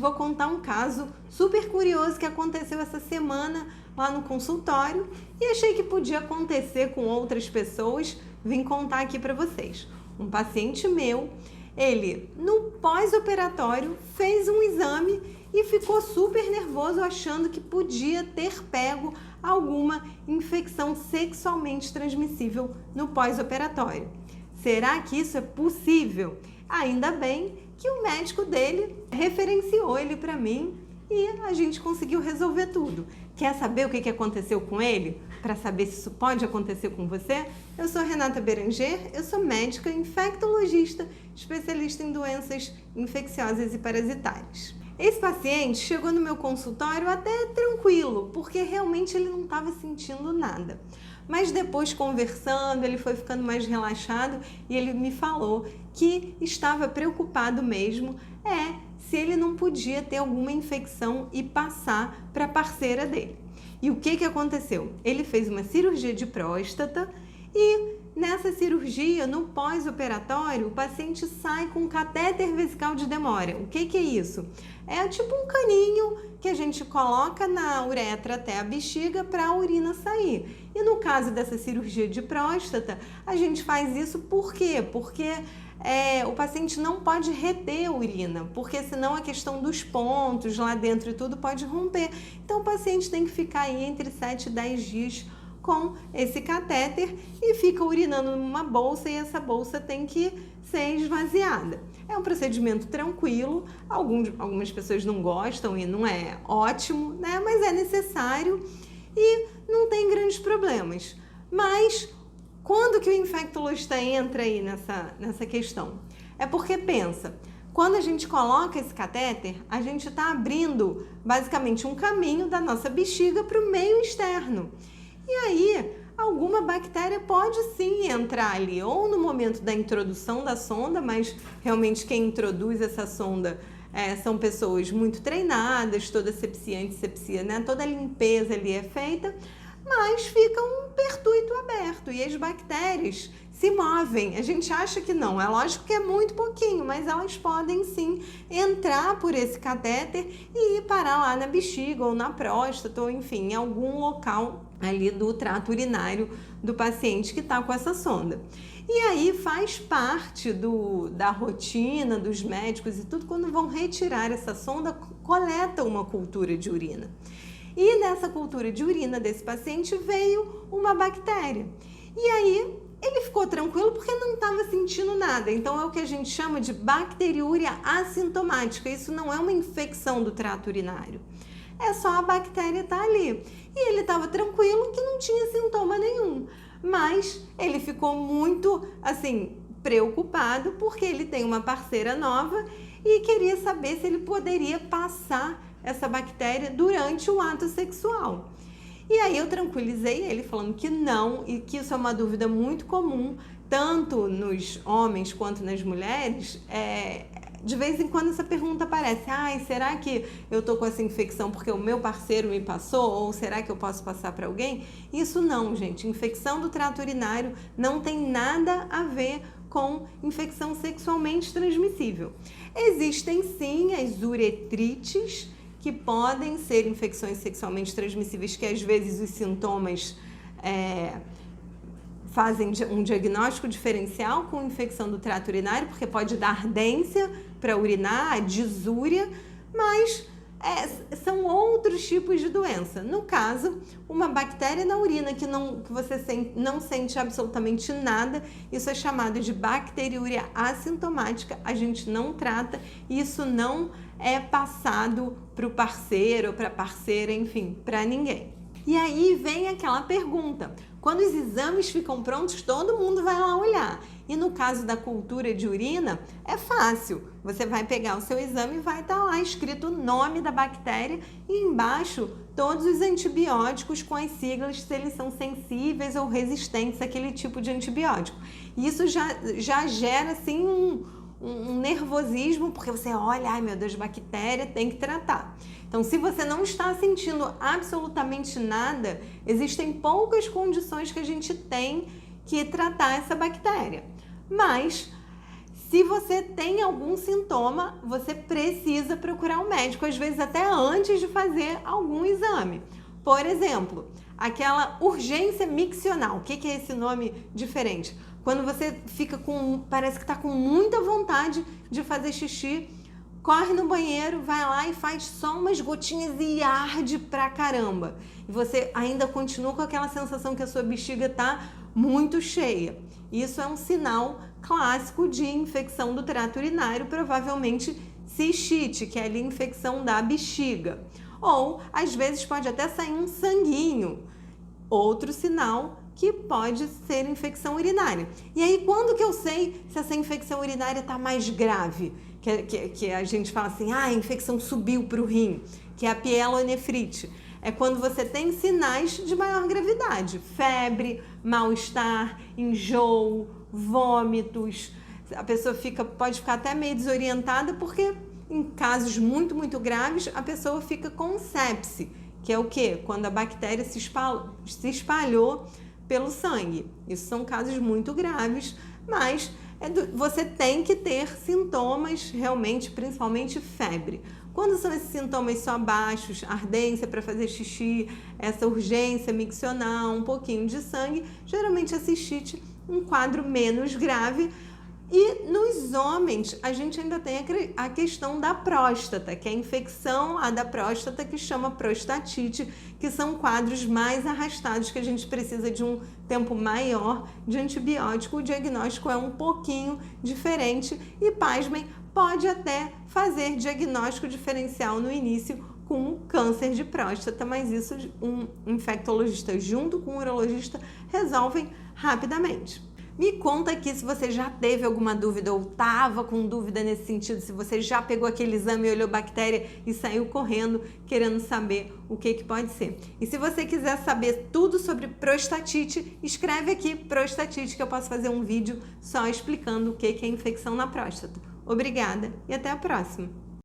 vou contar um caso super curioso que aconteceu essa semana lá no consultório e achei que podia acontecer com outras pessoas. Vim contar aqui para vocês. Um paciente meu, ele no pós-operatório fez um exame e ficou super nervoso achando que podia ter pego alguma infecção sexualmente transmissível no pós-operatório. Será que isso é possível? Ainda bem que o médico dele referenciou ele para mim e a gente conseguiu resolver tudo. Quer saber o que aconteceu com ele? Para saber se isso pode acontecer com você? Eu sou Renata Beranger, eu sou médica infectologista, especialista em doenças infecciosas e parasitárias. Esse paciente chegou no meu consultório até tranquilo, porque realmente ele não estava sentindo nada. Mas depois, conversando, ele foi ficando mais relaxado e ele me falou que estava preocupado mesmo se ele não podia ter alguma infecção e passar para a parceira dele. E o que aconteceu? Ele fez uma cirurgia de próstata e nessa cirurgia, no pós-operatório, o paciente sai com catéter vesical de Demora. O que é isso? É tipo um caninho que a gente coloca na uretra até a bexiga para a urina sair. E no caso dessa cirurgia de próstata, a gente faz isso por quê? Porque o paciente não pode reter a urina, porque senão a questão dos pontos lá dentro e tudo pode romper. Então o paciente tem que ficar aí entre 7 e 10 dias com esse catéter e fica urinando numa bolsa e essa bolsa tem que ser esvaziada. É um procedimento tranquilo, algumas pessoas não gostam e não é ótimo, né? Mas é necessário e não tem grandes problemas. Mas quando que o infectologista entra aí nessa questão? É porque pensa, quando a gente coloca esse catéter, a gente está abrindo basicamente um caminho da nossa bexiga para o meio externo. E aí, alguma bactéria pode sim entrar ali, ou no momento da introdução da sonda, mas realmente quem introduz essa sonda são pessoas muito treinadas, toda sepsia, antissepsia, né? Toda a limpeza ali é feita, mas fica um pertuito aberto e as bactérias se movem. A gente acha que não, é lógico que é muito pouquinho, mas elas podem sim entrar por esse catéter e ir parar lá na bexiga ou na próstata, ou enfim, em algum local ali do trato urinário do paciente que está com essa sonda. E aí faz parte da rotina dos médicos e tudo, quando vão retirar essa sonda, coleta uma cultura de urina. E nessa cultura de urina desse paciente veio uma bactéria. E aí ele ficou tranquilo porque não estava sentindo nada. Então é o que a gente chama de bacteriúria assintomática. Isso não é uma infecção do trato urinário. É só a bactéria estar ali. E ele estava tranquilo que não tinha sintoma nenhum. Mas ele ficou muito, preocupado porque ele tem uma parceira nova e queria saber se ele poderia passar essa bactéria durante o ato sexual. E aí eu tranquilizei ele falando que não e que isso é uma dúvida muito comum, tanto nos homens quanto nas mulheres. De vez em quando essa pergunta aparece, será que eu tô com essa infecção porque o meu parceiro me passou? Ou será que eu posso passar para alguém? Isso não, gente. Infecção do trato urinário não tem nada a ver com infecção sexualmente transmissível. Existem sim as uretrites, que podem ser infecções sexualmente transmissíveis, que às vezes os sintomas fazem um diagnóstico diferencial com infecção do trato urinário, porque pode dar ardência para urinar, a disúria, mas são outros tipos de doença. No caso, uma bactéria na urina que você não sente absolutamente nada, isso é chamado de bacteriúria assintomática, a gente não trata, isso não é passado para o parceiro ou para a parceira, enfim, para ninguém. E aí vem aquela pergunta, quando os exames ficam prontos, todo mundo vai lá olhar. E no caso da cultura de urina, é fácil. Você vai pegar o seu exame e vai estar lá escrito o nome da bactéria e embaixo todos os antibióticos com as siglas, se eles são sensíveis ou resistentes àquele tipo de antibiótico. E isso já gera assim um nervosismo, porque você olha, ai meu Deus, bactéria, tem que tratar. Então, se você não está sentindo absolutamente nada, existem poucas condições que a gente tem que tratar essa bactéria. Mas, Se você tem algum sintoma, você precisa procurar um médico, às vezes até antes de fazer algum exame. Por exemplo, aquela urgência miccional. O que é esse nome diferente? Quando você fica parece que está com muita vontade de fazer xixi, corre no banheiro, vai lá e faz só umas gotinhas e arde pra caramba. E você ainda continua com aquela sensação que a sua bexiga está muito cheia. Isso é um sinal clássico de infecção do trato urinário, provavelmente cistite, que é ali a infecção da bexiga. Ou, às vezes, pode até sair um sanguinho. Outro sinal que pode ser infecção urinária. E aí, quando que eu sei se essa infecção urinária está mais grave? Que a gente fala assim, a infecção subiu para o rim, que é a pielonefrite. É quando você tem sinais de maior gravidade, febre, mal-estar, enjoo, vômitos. A pessoa pode ficar até meio desorientada, porque em casos muito, muito graves, a pessoa fica com sepse, que é o quê? Quando a bactéria se espalhou pelo sangue. Isso são casos muito graves, mas você tem que ter sintomas realmente, principalmente febre. Quando são esses sintomas só baixos, ardência para fazer xixi, essa urgência miccional, um pouquinho de sangue, geralmente a cistite, um quadro menos grave. E nos homens, a gente ainda tem a questão da próstata, que é a infecção da próstata que chama prostatite, que são quadros mais arrastados, que a gente precisa de um tempo maior de antibiótico. O diagnóstico é um pouquinho diferente e, pasmem, pode até fazer diagnóstico diferencial no início com câncer de próstata, mas isso um infectologista junto com um urologista resolvem rapidamente. Me conta aqui se você já teve alguma dúvida ou estava com dúvida nesse sentido, se você já pegou aquele exame e olhou bactéria e saiu correndo querendo saber o que pode ser. E se você quiser saber tudo sobre prostatite, escreve aqui prostatite que eu posso fazer um vídeo só explicando o que é infecção na próstata. Obrigada e até a próxima!